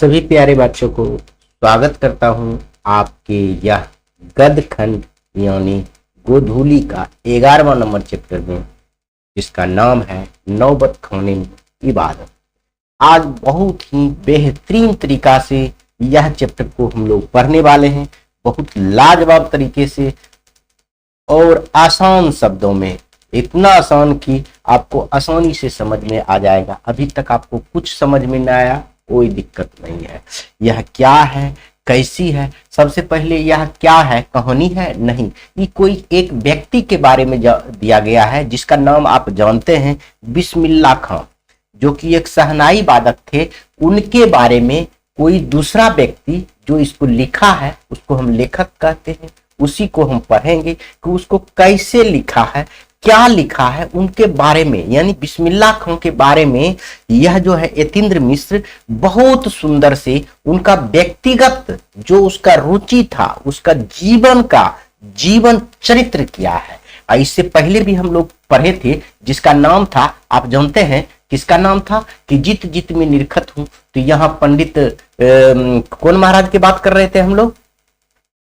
सभी प्यारे बच्चों को स्वागत करता हूं आपके यह गद्य खंड यानी गोधूली का 11वां नंबर चैप्टर में, जिसका नाम है नौबत खाने में इबादत। आज बहुत ही बेहतरीन तरीका से यह चैप्टर को हम लोग पढ़ने वाले हैं, बहुत लाजवाब तरीके से और आसान शब्दों में, इतना आसान कि आपको आसानी से समझ में आ जाएगा। अभी तक आपको कुछ समझ में ना आया, कोई दिक्कत नहीं है। यह क्या है, कैसी है? सबसे पहले यह क्या है? कहानी है? नहीं, ये कोई एक व्यक्ति के बारे में दिया गया है जिसका नाम आप जानते हैं, बिस्मिल्लाह खां, जो कि एक शहनाई वादक थे। उनके बारे में कोई दूसरा व्यक्ति जो इसको लिखा है उसको हम लेखक कहते हैं। उसी को हम पढ़ेंगे कि उसको कैसे लिखा है, क्या लिखा है उनके बारे में, यानी बिस्मिल्लाह खां के बारे में। यह जो है यतीन्द्र मिश्र बहुत सुंदर से उनका व्यक्तिगत जो उसका रुचि था, उसका जीवन चरित्र किया है। इससे पहले भी हम लोग पढ़े थे, जिसका नाम था, आप जानते हैं किसका नाम था, कि जित जित में निरखत हूं। तो यहाँ पंडित कौन महाराज की बात कर रहे थे हम लोग,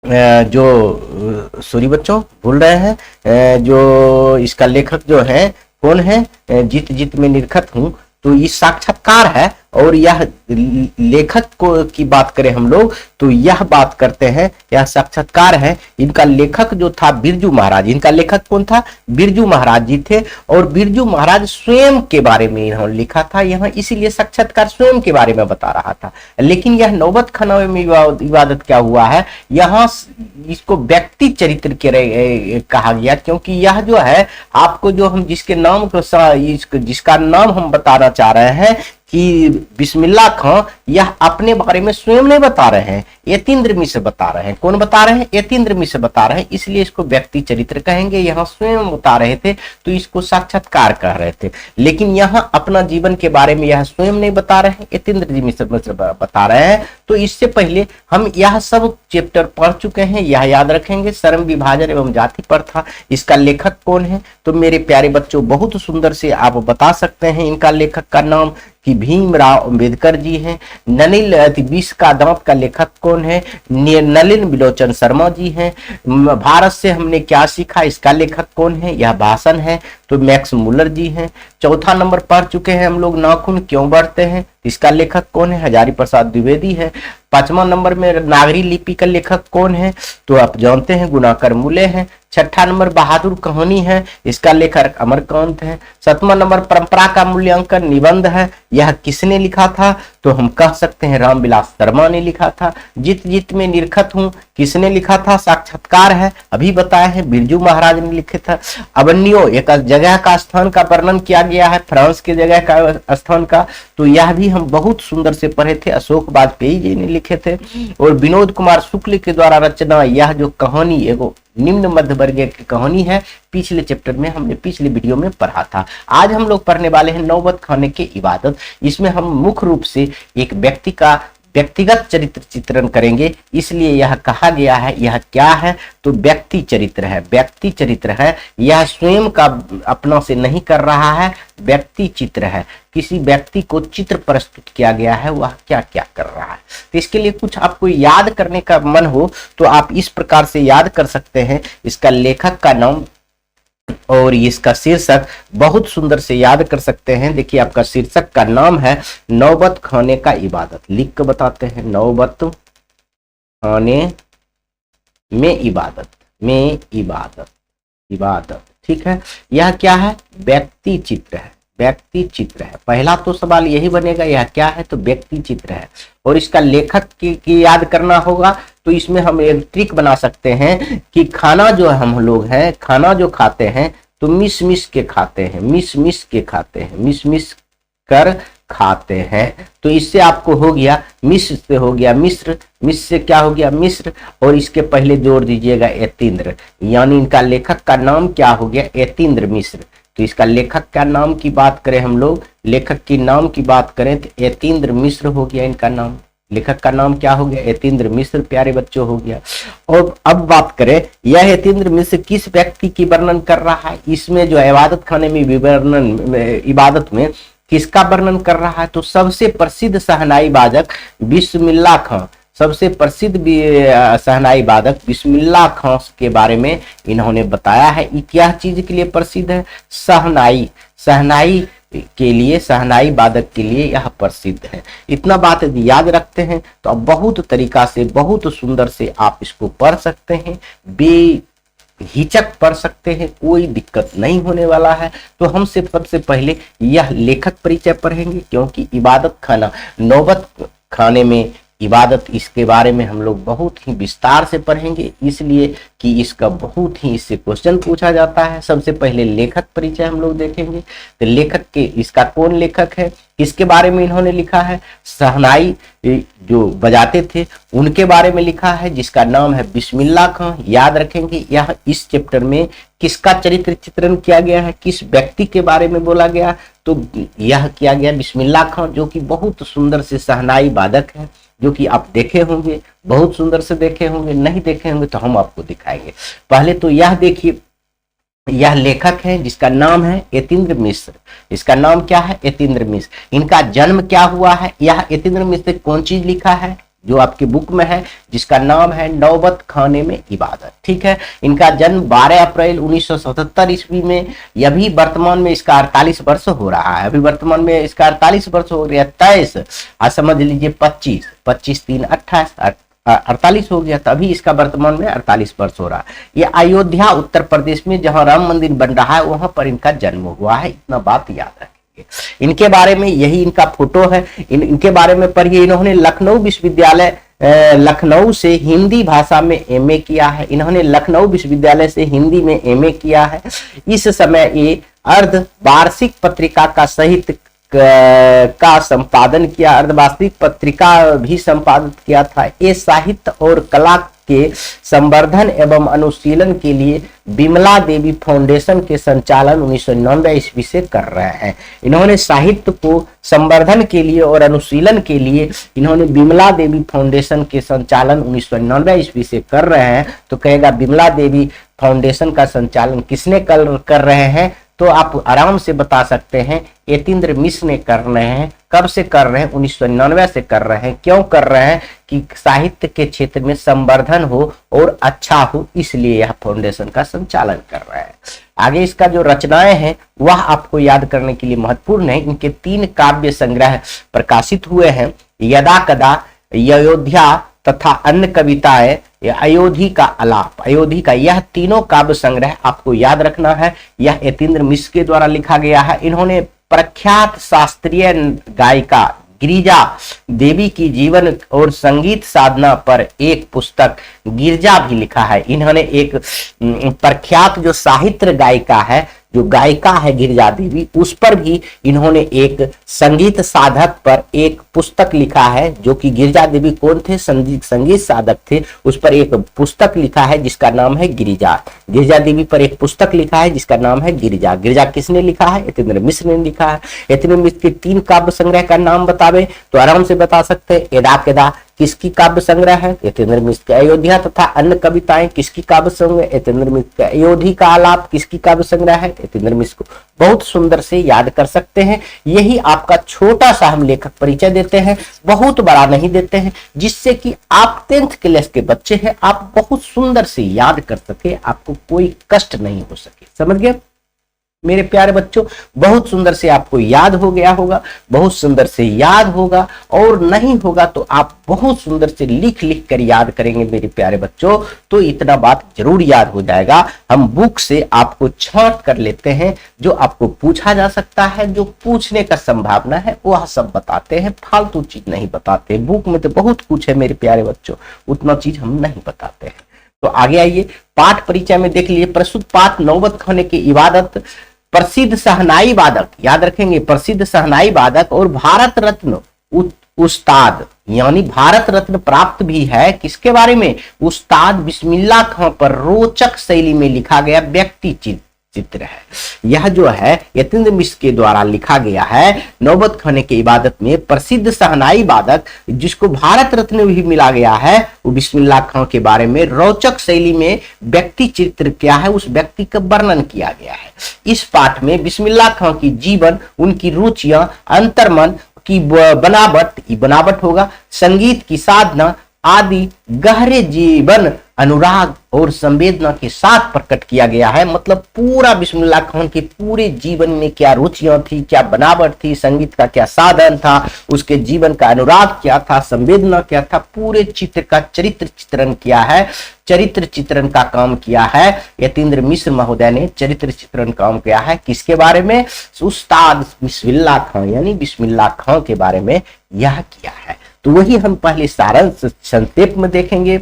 जो सॉरी बच्चों भूल रहे हैं, जो इसका लेखक जो है कौन है, जित जित में निरखत हूं। तो ये साक्षात्कार है, और यह लेखक को की बात करें हम लोग तो यह बात करते हैं, यह साक्षात्कार है। इनका लेखक जो था बिरजू महाराज, इनका लेखक कौन था? बिरजू महाराज जी थे। और बिरजू महाराज स्वयं के बारे में इन्होंने लिखा था यहाँ, इसीलिए साक्षात्कार स्वयं के बारे में बता रहा था। लेकिन यह नौबत खाना में इबादत क्या हुआ है, यहाँ इसको व्यक्ति चरित्र के कहा गया, क्योंकि यह जो है आपको जो हम जिसके नाम को जिसका नाम हम बताना चाह रहे हैं कि बिस्मिल्लाह खां, यह अपने बारे में स्वयं नहीं बता रहे हैं, यतीन्द्र मिश्र बता रहे हैं। कौन बता रहे हैं? यतीन्द्र मिश्र बता रहे हैं, इसलिए इसको व्यक्ति चरित्र कहेंगे। यहाँ स्वयं बता रहे थे तो इसको साक्षात्कार कह रहे थे। लेकिन यहाँ अपना जीवन के बारे में यह स्वयं नहीं बता रहे हैं, यतीन्द्र मिश्र बता रहे हैं। तो इससे पहले हम यह सब चैप्टर पढ़ चुके हैं, यह याद रखेंगे। श्रम विभाजन एवं जाति प्रथा, इसका लेखक कौन है? तो मेरे प्यारे बच्चों बहुत सुंदर से आप बता सकते हैं इनका लेखक का नाम कि भीमराव अंबेडकर जी हैं। नलिन 20 का दांत का लेखक कौन है? नलिन बिलोचन शर्मा जी हैं। भारत से हमने क्या सीखा, इसका लेखक कौन है? यह भाषण है, तो मैक्स मुलर जी हैं। चौथा नंबर पढ़ चुके हैं हम लोग, नाखून क्यों बढ़ते हैं, इसका लेखक कौन है? हजारी प्रसाद द्विवेदी है। 5वां नंबर में नागरी लिपि का लेखक कौन है? तो आप जानते हैं गुणाकर मूले हैं। 6ठा नंबर बहादुर कहानी है, इसका लेखक अमरकांत है। 7वां नंबर परंपरा का मूल्यांकन निबंध है, यह किसने लिखा था? तो हम कह सकते हैं रामविलास शर्मा ने लिखा था। जित जित में निरखत हूं, किसने लिखा था? साक्षात्कार है, अभी बताया है, बिरजू महाराज ने लिखे था। अवन्यो, एक जगह का स्थान का वर्णन किया गया है, फ्रांस के जगह का स्थान का, तो यह भी हम बहुत सुंदर से पढ़े थे, अशोक वाजपेयी जी ने लिखे थे। और विनोद कुमार शुक्ल के द्वारा रचना, यह जो कहानी एगो निम्न मध्य वर्गीय की कहानी है, पिछले चैप्टर में हमने पिछले वीडियो में पढ़ा था। आज हम लोग पढ़ने वाले हैं नौबत खाने की इबादत। इसमें हम मुख्य रूप से एक व्यक्ति का व्यक्तिगत चरित्र चित्रण करेंगे, इसलिए यह कहा गया है। यह क्या है? तो व्यक्ति चरित्र है, व्यक्ति चरित्र है। यह स्वयं का अपना से नहीं कर रहा है, व्यक्ति चित्र है। किसी व्यक्ति को चित्र प्रस्तुत किया गया है, वह क्या क्या कर रहा है। तो इसके लिए कुछ आपको याद करने का मन हो तो आप इस प्रकार से याद कर सकते हैं। इसका लेखक का नाम और इसका शीर्षक बहुत सुंदर से याद कर सकते हैं। देखिए, आपका शीर्षक का नाम है नौबत खाने का इबादत। लिख कर बताते हैं, नौबत खाने में इबादत, में इबादत, इबादत। ठीक है, यह क्या है? व्यक्ति चित्र है, व्यक्ति चित्र है। पहला तो सवाल यही बनेगा, यह क्या है? तो व्यक्ति चित्र है। और इसका लेखक की याद करना होगा, तो इसमें हम एक ट्रिक बना सकते हैं कि खाना जो हम लोग हैं, खाना जो खाते हैं तो मिस मिस के खाते हैं, मिस मिस के खाते हैं, मिस मिस कर खाते हैं। तो इससे आपको हो गया, मिस से हो गया मिस्र, मिस से क्या हो गया? मिस्र। और इसके पहले जोड़ दीजिएगा यतीन्द्र, यानी इनका लेखक का नाम क्या हो गया? यतीन्द्र मिश्र। तो इसका लेखक का नाम की बात करें हम लोग, लेखक की नाम की बात करें तो यतीन्द्र मिश्र हो गया इनका नाम। लेखक का नाम क्या हो गया? यतीन्द्र मिश्र, प्यारे बच्चों, हो गया। और अब बात करें, यह यतीन्द्र मिश्र किस व्यक्ति की वर्णन कर रहा है? इसमें जो इबादत खाने में विवरण, इबादत में किसका वर्णन कर रहा है? तो सबसे प्रसिद्ध शहनाई वादक बिस्मिल्लाह खां, सबसे प्रसिद्ध शहनाई वादक बिस्मिल्लाह खां के बारे में इन्होंने बताया है। क्या चीज के लिए प्रसिद्ध है? शहनाई, शहनाई के लिए, शहनाई वादक के लिए यह प्रसिद्ध है। इतना बात यदि याद रखते हैं तो अब बहुत तरीका से, बहुत सुंदर से आप इसको पढ़ सकते हैं, बेहिचक पढ़ सकते हैं, कोई दिक्कत नहीं होने वाला है। तो हम सबसे पहले यह लेखक परिचय पढ़ेंगे, क्योंकि इबादत खाना, नौबत खाने में इबादत, इसके बारे में हम लोग बहुत ही विस्तार से पढ़ेंगे, इसलिए कि इसका बहुत ही इससे क्वेश्चन पूछा जाता है। सबसे पहले लेखक परिचय हम लोग देखेंगे। तो लेखक के, इसका कौन लेखक है, किसके बारे में इन्होंने लिखा है? शहनाई जो बजाते थे उनके बारे में लिखा है, जिसका नाम है बिस्मिल्लाह खां। याद रखेंगे यह इस चैप्टर में किसका चरित्र चित्रण किया गया है, किस व्यक्ति के बारे में बोला गया? तो यह किया गया बिस्मिल्लाह खां, जो कि बहुत सुंदर से शहनाई वादक है, जो कि आप देखे होंगे, बहुत सुंदर से देखे होंगे। नहीं देखे होंगे तो हम आपको दिखाएंगे। पहले तो यह देखिए, यह लेखक है जिसका नाम है यतीन्द्र मिश्र। इसका नाम क्या है? यतीन्द्र मिश्र। इनका जन्म क्या हुआ है? यह यतीन्द्र मिश्र ने कौन चीज लिखा है जो आपकी बुक में है, जिसका नाम है नौबत खाने में इबादत। ठीक है, इनका जन्म 12 अप्रैल 1977 ईस्वी में। अभी वर्तमान में इसका 48 वर्ष हो रहा है। अभी वर्तमान में इसका 48 वर्ष हो गया। 23 समझ लीजिए 25, 25 3 28, 48 हो गया। तभी इसका वर्तमान में 48 वर्ष हो रहा है। ये अयोध्या उत्तर प्रदेश में जहां राम मंदिर बन रहा है वहां पर इनका जन्म हुआ है। इतना बात याद रखें। इनके बारे में, यही इनका फोटो है, इनके बारे में पढ़िए। इन्होंने लखनऊ विश्वविद्यालय, लखनऊ से हिंदी भाषा में एमए किया है। इन्होंने लखनऊ विश्वविद्यालय से हिंदी में एमए किया है। इस समय ये अर्ध वार्षिक पत्रिका का साहित्य का संपादन किया, अर्धवार्षिक पत्रिका भी संपादित किया था। ये साहित्य और कला के संवर्धन एवं अनुशीलन के लिए विमला देवी फाउंडेशन के संचालन 1999 ईस्वी से कर रहे हैं। इन्होंने साहित्य को संवर्धन के लिए और अनुशीलन के लिए इन्होंने विमला देवी फाउंडेशन के संचालन 1999 ईस्वी से कर रहे हैं। तो कहेगा विमला देवी फाउंडेशन का संचालन किसने कर रहे हैं? तो आप आराम से बता सकते हैं यतीन्द्र मिश्र ने कर रहे हैं। कब से कर रहे हैं? 1999 से कर रहे हैं। क्यों कर रहे हैं? कि साहित्य के क्षेत्र में संवर्धन हो और अच्छा हो, इसलिए यह फाउंडेशन का संचालन कर रहा है। आगे इसका जो रचनाएं हैं वह आपको याद करने के लिए महत्वपूर्ण है। इनके 3 काव्य संग्रह प्रकाशित हुए हैं, यदा कदा, अयोध्या तथा अन्य कविताएं, अयोधी का आलाप। अयोधी का यह तीनों काव्य संग्रह आपको याद रखना है। यह यतीन्द्र मिश्र के द्वारा लिखा गया है। इन्होंने प्रख्यात शास्त्रीय गायिका गिरिजा देवी की जीवन और संगीत साधना पर एक पुस्तक गिरिजा भी लिखा है। इन्होंने एक प्रख्यात जो साहित्य गायिका है, जो गायिका है गिरिजा देवी, उस पर भी इन्होंने एक संगीत साधक पर एक पुस्तक लिखा है। जो कि गिरिजा देवी कौन थे? संगीत साधक थे। उस पर एक पुस्तक लिखा है जिसका नाम है गिरिजा। गिरिजा देवी पर एक पुस्तक लिखा है जिसका नाम है गिरिजा। गिरिजा किसने लिखा है? यतीन्द्र मिश्र ने लिखा है। यतीन्द्र मिश्र के 3 काव्य संग्रह का नाम बतावे तो आराम से बता सकते हैं। यदा कदा किसकी काव्य संग्रह है? यतीन्द्र मिश्र के। अयोध्या तथा अन्य कविताएं किसकी काव्य संग्रह? यतीन्द्र मिश्र के। अयोधी का आलाप किसकी काव्य संग्रह है? यतीन्द्र मिश्र को। बहुत सुंदर से याद कर सकते हैं। यही आपका छोटा सा हम लेखक परिचय देते हैं, बहुत बड़ा नहीं देते हैं, जिससे कि आप 10th क्लास के बच्चे हैं, आप बहुत सुंदर से याद कर सके, आपको कोई कष्ट नहीं हो सके। समझ गए मेरे प्यारे बच्चों? बहुत सुंदर से आपको याद हो गया होगा, बहुत सुंदर से याद होगा, और नहीं होगा तो आप बहुत सुंदर से लिख लिख कर याद करेंगे मेरे प्यारे बच्चों, तो इतना बात जरूर याद हो जाएगा। हम बुक से आपको छांट कर लेते हैं, जो आपको पूछा जा सकता है, जो पूछने का संभावना है वह सब बताते हैं, फालतू चीज नहीं बताते। बुक में तो बहुत कुछ है मेरे प्यारे बच्चों, उतना चीज हम नहीं बताते हैं। तो आगे आइए, पाठ परिचय में देख लीजिए। प्रस्तुत पाठ नौबत खाने की इबादत, प्रसिद्ध शहनाई वादक, याद रखेंगे, प्रसिद्ध शहनाई वादक और भारत रत्न उस्ताद, यानी भारत रत्न प्राप्त भी है किसके बारे में? उस्ताद बिस्मिल्लाह खां पर रोचक शैली में लिखा गया व्यक्ति चित्र है। यह जो है यतीन्द्र मिश्र के द्वारा लिखा गया है नौबत खाने की इबादत में प्रसिद्ध शहनाई वादक जिसको भारत रत्न भी मिला गया है, वो बिस्मिल्लाह खां के बारे में रोचक शैली में व्यक्ति चित्र क्या है उस व्यक्ति का वर्णन किया गया है। इस पाठ में बिस्मिल्लाह खां की जीवन, उनकी रुचियां, अंतर्मन की बनावट होगा, संगीत की साधना आदि गहरे जीवन, अनुराग और संवेदना के साथ प्रकट किया गया है। मतलब पूरा बिस्मिल्लाह खान के पूरे जीवन में क्या रुचियां थी, क्या बनावट थी, संगीत का क्या साधन था, उसके जीवन का अनुराग क्या था, संवेदना क्या था, पूरे चित्र का चरित्र चित्रण किया है। चरित्र चित्रण का काम किया है यतीन्द्र मिश्र महोदय ने। चरित्र चित्रण काम किया है किसके बारे में? उस्ताद बिस्मिल्लाह खां यानी बिस्मिल्लाह खां के बारे में यह किया है। तो वही हम पहले सारांश संक्षेप में देखेंगे।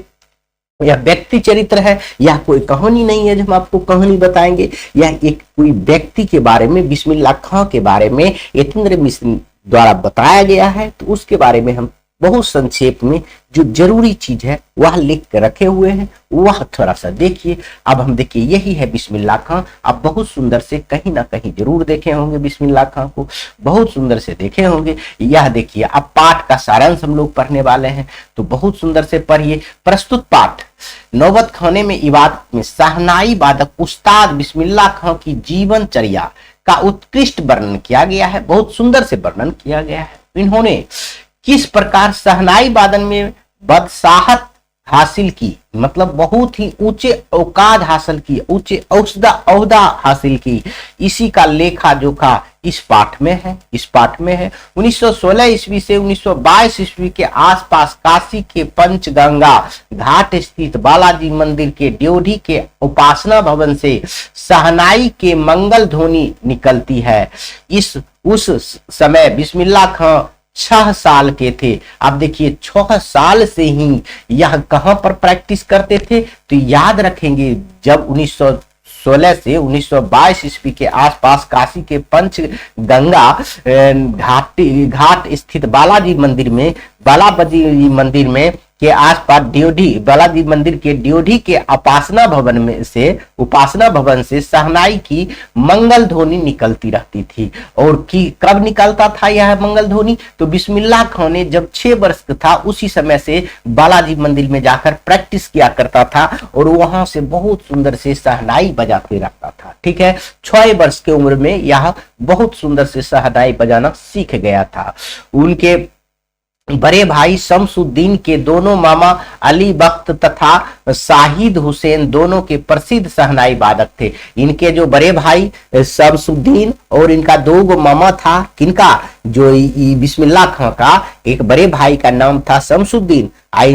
यह व्यक्ति चरित्र है, यह कोई कहानी नहीं है जो हम आपको कहानी बताएंगे। यह एक कोई व्यक्ति के बारे में, बिस्मिल्लाह खां के बारे में यतीन्द्र मिश्र द्वारा बताया गया है। तो उसके बारे में हम बहुत संक्षेप में जो जरूरी चीज है वह लिख के रखे हुए हैं, वह थोड़ा सा देखिए। अब हम देखिए यही है बिस्मिल्लाह खां। आप बहुत सुंदर से कहीं ना कहीं जरूर देखे होंगे बिस्मिल्लाह खां को, बहुत सुंदर से देखे होंगे। यह देखिए अब पाठ का सारांश हम लोग पढ़ने वाले हैं, तो बहुत सुंदर से पढ़िए। प्रस्तुत पाठ नौबत खाने में इबादत में शहनाई वादक उस्ताद बिस्मिल्लाह खां की जीवनचर्या का उत्कृष्ट वर्णन किया गया है, बहुत सुंदर से वर्णन किया गया है। इन्होंने किस प्रकार शहनाई वादन में बदसाहत हासिल की, मतलब बहुत ही ऊंचे औकाद हासिल की, ऊंचे औहदा हासिल की, इसी का लेखा जोखा इस पाठ में है। इस पाठ में है 1916 ईस्वी से 1922 ईस्वी के आसपास काशी के पंचगंगा घाट स्थित बालाजी मंदिर के ड्योढ़ी के उपासना भवन से शहनाई के मंगल ध्वनि निकलती है। उस समय बिस्मिल्लाह खां 6 साल के थे। आप देखिए 6 साल से ही यह कहां पर प्रैक्टिस करते थे? तो याद रखेंगे जब 1916 से 1922 ईस्वी के आसपास काशी के पंचगंगा घाट स्थित बालाजी मंदिर में के आसपास बालाजी मंदिर के ड्योढ़ी के उपासना भवन से शहनाई की मंगल ध्वनि निकलती रहती थी। और कब निकलता था यह मंगल ध्वनि? तो बिस्मिल्लाह खां ने जब 6 वर्ष का था उसी समय से बालाजी मंदिर में जाकर प्रैक्टिस किया करता था और वहां से बहुत सुंदर से शहनाई बजाते रहता था। ठीक है, 6 वर्ष की उम्र में यह बहुत सुंदर से शहनाई बजाना सीख गया था। उनके बड़े भाई शमसुद्दीन के दोनों मामा अली बख्त तथा शाहिद हुसैन दोनों के प्रसिद्ध शहनाई वादक थे। इनके जो बड़े भाई शमसुद्दीन और इनका 2 मामा था, किनका? जो बिस्मिल्लाह खां का एक बड़े भाई का नाम था शमसुद्दीन,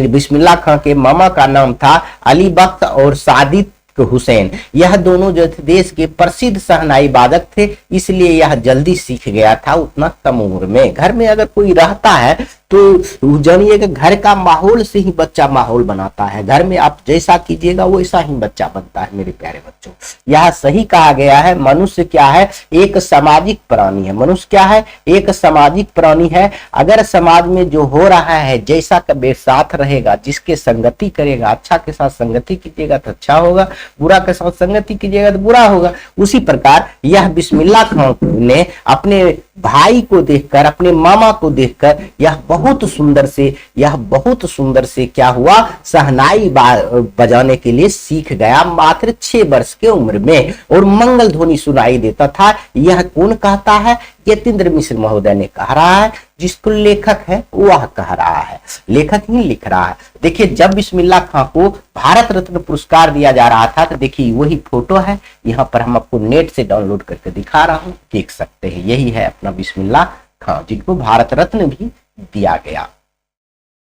बिस्मिल्लाह खां के मामा का नाम था अली बख्त और शाहिद हुसैन। यह दोनों जो थे देश के प्रसिद्ध शहनाई वादक थे, इसलिए यह जल्दी सीख गया था उतना कम उम्र में। घर में अगर कोई रहता है तो जानिए कि घर का माहौल से ही बच्चा माहौल बनाता है। घर में आप जैसा कीजिएगा वैसा ही बच्चा बनता है। मेरे प्यारे बच्चों, यह सही कहा गया है। मनुष्य क्या है? एक सामाजिक प्राणी है। मनुष्य क्या है? एक सामाजिक प्राणी है। अगर समाज में जो हो रहा है, जैसा कभी साथ रहेगा, जिसके संगति करेगा, अच्छा के साथ संगति कीजिएगा तो अच्छा होगा, बुरा के साथ संगति कीजिएगा तो बुरा होगा। उसी प्रकार यह बिस्मिल्लाह खां ने अपने भाई को देखकर, अपने मामा को देखकर यह बहुत सुंदर से क्या हुआ? शहनाई बजाने के लिए सीख गया मात्र 6 वर्ष के उम्र में, और मंगल ध्वनि सुनाई देता था। यह कौन कहता है? यतीन्द्र मिश्र महोदय ने कह रहा है। जिसको लेखक है वह कह रहा है, लेखक ही लिख रहा है। देखिए जब बिस्मिल्लाह खां को भारत रत्न पुरस्कार दिया जा रहा था, तो देखिए वही फोटो है, यहाँ पर हम आपको नेट से डाउनलोड करके दिखा रहा हूं, देख सकते हैं। यही है अपना बिस्मिल्लाह खां, जिनको भारत रत्न भी दिया गया।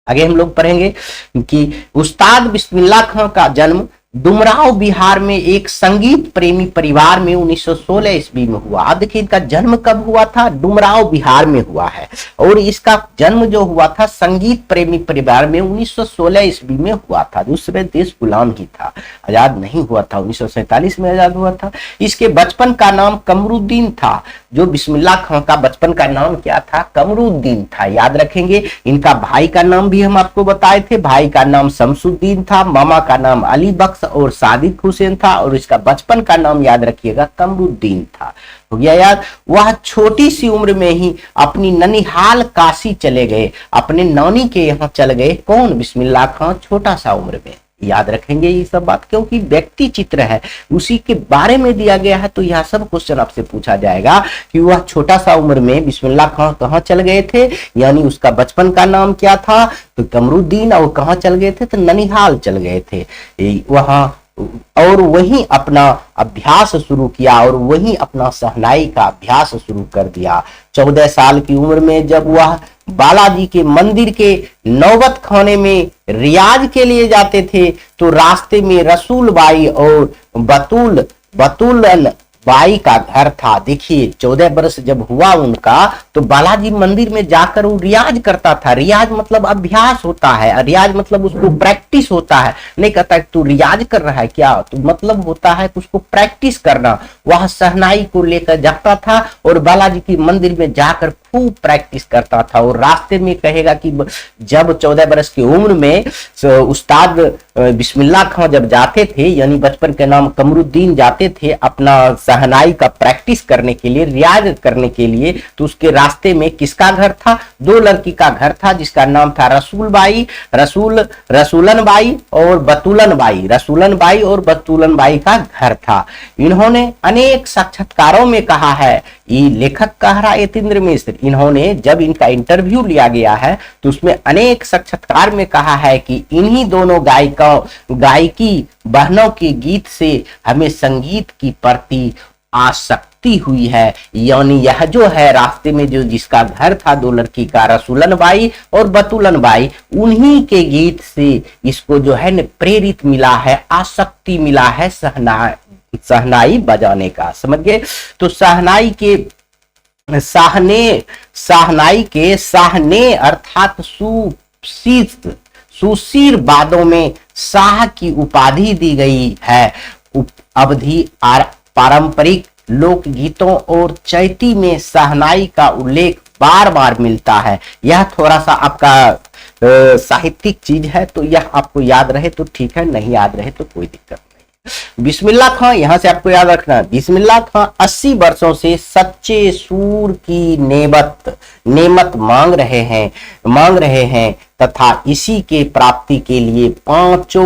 आगे हम लोग पढ़ेंगे कि उस्ताद बिस्मिल्लाह खां का जन्म डुमराव बिहार में एक संगीत प्रेमी परिवार में 1916 ईस्वी में हुआ। अब देखिए इनका जन्म कब हुआ था? डुमराव बिहार में हुआ है। और इसका जन्म जो हुआ था संगीत प्रेमी परिवार में 1916 ईस्वी में हुआ था। उस समय देश गुलाम ही था, आजाद नहीं हुआ था, 1947 में आजाद हुआ था। इसके बचपन का नाम कमरुद्दीन था। जो बिस्मिल्लाह खां का बचपन का नाम क्या था? कमरुद्दीन था। याद रखेंगे। इनका भाई का नाम भी हम आपको बताए थे, भाई का नाम शमसुद्दीन था, मामा का नाम अली बख्श शख्स और सादिक हुसैन था और इसका बचपन का नाम याद रखिएगा कमरुद्दीन था। हो गया याद। वह छोटी सी उम्र में ही अपनी ननिहाल काशी चले गए, अपने नानी के यहाँ चल गए। कौन? बिस्मिल्लाह खां, छोटा सा उम्र में। याद रखेंगे ये सब बात, क्योंकि व्यक्ति चित्र है उसी के बारे में दिया गया है, तो यह सब क्वेश्चन आपसे पूछा जाएगा कि वह छोटा सा उम्र में बिस्मिल्लाह खां कहाँ चल गए थे, यानी उसका बचपन का नाम क्या था, तो कमरुद्दीन। और कहाँ चल गए थे, तो ननिहाल चल गए थे वहां, और वहीं अपना अभ्यास शुरू किया और वहीं अपना शहनाई का अभ्यास शुरू कर दिया। 14 साल की उम्र में जब वह बालाजी के मंदिर के नौबत खाने में रियाज के लिए जाते थे, तो रास्ते में रसूल बाई और बतूलन बाई का घर था। देखिए 14 वर्ष जब हुआ उनका, तो बालाजी मंदिर में जाकर वो रियाज करता था। रियाज मतलब अभ्यास होता है, रियाज मतलब उसको प्रैक्टिस होता है। नहीं कहता कि तू रियाज कर रहा है क्या, तो मतलब होता है कि उसको प्रैक्टिस करना। वह शहनाई को लेकर जाता था और बालाजी की मंदिर में जाकर खूब प्रैक्टिस करता था। और रास्ते में कहेगा कि जब 14 वर्ष की उम्र में उस्ताद बिस्मिल्लाह खां जब जाते थे, यानी बचपन के नाम कमरुद्दीन जाते थे अपना शहनाई का प्रैक्टिस करने के लिए, रियाज करने के लिए, तो उसके रास्ते में किसका घर था? 2 लड़की का घर था, जिसका नाम था रसूलन बाई और बतूलन बाई। रसूलन बाई और बतूलन बाई का घर था। इन्होंने अनेक साक्षात्कारों में कहा है, ये लेखक कह रहा है यतीन्द्र मिश्र, इन्होंने जब इनका इंटरव्यू लिया गया है तो उसमें अनेक साक्षात्कार में कहा है कि इन्हीं दोनों गायकी बहनों के गीत से हमें संगीत की प्रति आसक्ति हुई है। यानी यह जो है रास्ते में जो जिसका घर था 2 लड़की का, रसूलन बाई और बतूलन बाई, उन्हीं के गीत से इसको जो है न प्रेरित मिला है, आसक्ति मिला है शहनाई बजाने का। समझ गए। तो शहनाई के साहने अर्थात सुशीर बादों में शाह की उपाधि दी गई है। अवधि पारंपरिक लोकगीतों और चैती में शहनाई का उल्लेख बार बार मिलता है। यह थोड़ा सा आपका साहित्यिक चीज है, तो यह आपको याद रहे तो ठीक है, नहीं याद रहे तो कोई दिक्कत नहीं। बिस्मिल्लाह खां, यहां से आपको याद रखना, बिस्मिल्लाह खां 80 वर्षों से सच्चे सूर की नेमत मांग रहे हैं तथा इसी के प्राप्ति के लिए 5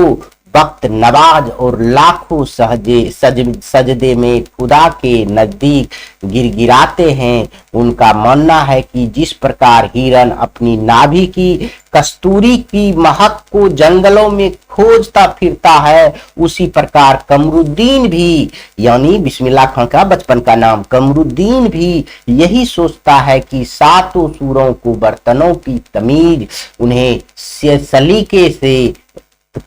वक्त नवाज और लाखों सजदे में खुदा के नजदीक गिड़गिड़ाते हैं। उनका मानना है कि जिस प्रकार हिरन अपनी नाभि की कस्तूरी की महक को जंगलों में खोजता फिरता है, उसी प्रकार कमरुद्दीन भी, यानी बिस्मिल्लाह खां का बचपन का नाम कमरुद्दीन भी, यही सोचता है कि 7 सूरों को बर्तनों की तमीज उन्हें सलीके से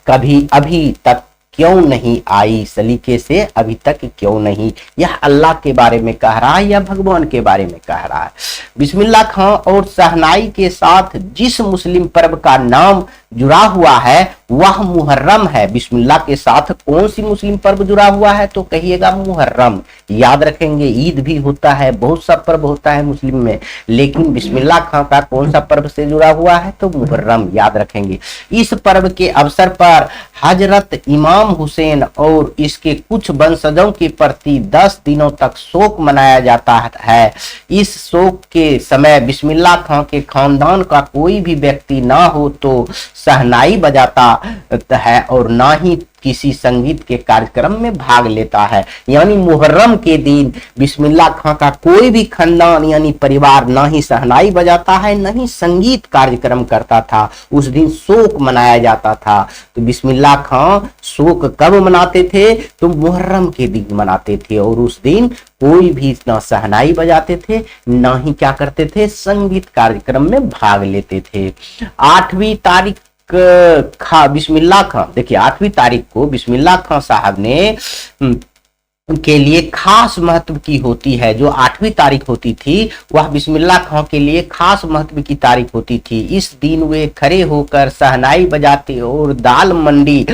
कभी अभी तक क्यों नहीं आई, सलीके से अभी तक क्यों नहीं। यह अल्लाह के बारे में कह रहा है या भगवान के बारे में कह रहा है। बिस्मिल्लाह खां और शहनाई के साथ जिस मुस्लिम पर्व का नाम जुड़ा हुआ है वह मुहर्रम है। बिस्मिल्लाह के साथ कौन सी मुस्लिम पर्व जुड़ा हुआ है, तो कहिएगा मुहर्रम। याद रखेंगे, ईद भी होता है, बहुत सा पर्व होता है मुस्लिम में, लेकिन बिस्मिल्लाह खां का कौन सा पर्व से जुड़ा हुआ है, तो मुहर्रम। याद रखेंगे। इस पर्व के अवसर पर हजरत इमाम हुसैन और इसके कुछ वंशजों के प्रति 10 दिनों तक शोक मनाया जाता है। इस शोक के समय बिस्मिल्लाह खां के खानदान का कोई भी व्यक्ति ना हो तो शहनाई बजाता है और ना ही किसी संगीत के कार्यक्रम में भाग लेता है। यानी मुहर्रम के दिन बिस्मिल्लाह खां का कोई भी खानदान यानी परिवार ना ही शहनाई बजाता है, ना ही संगीत कार्यक्रम करता था। उस दिन शोक मनाया जाता था। तो बिस्मिल्लाह खां शोक कब मनाते थे, तो मुहर्रम के दिन मनाते थे, और उस दिन कोई भी ना शहनाई बजाते थे, ना ही क्या करते थे, संगीत कार्यक्रम में भाग लेते थे। 8वीं तारीख बिस्मिल्लाह खां, देखिए 8वीं तारीख को बिस्मिल्लाह खां साहब ने के लिए खास महत्व की होती है। जो 8वीं तारीख होती थी वह बिस्मिल्लाह खां के लिए खास महत्व की तारीख होती थी। इस दिन वे खड़े होकर शहनाई बजाते और दाल मंडी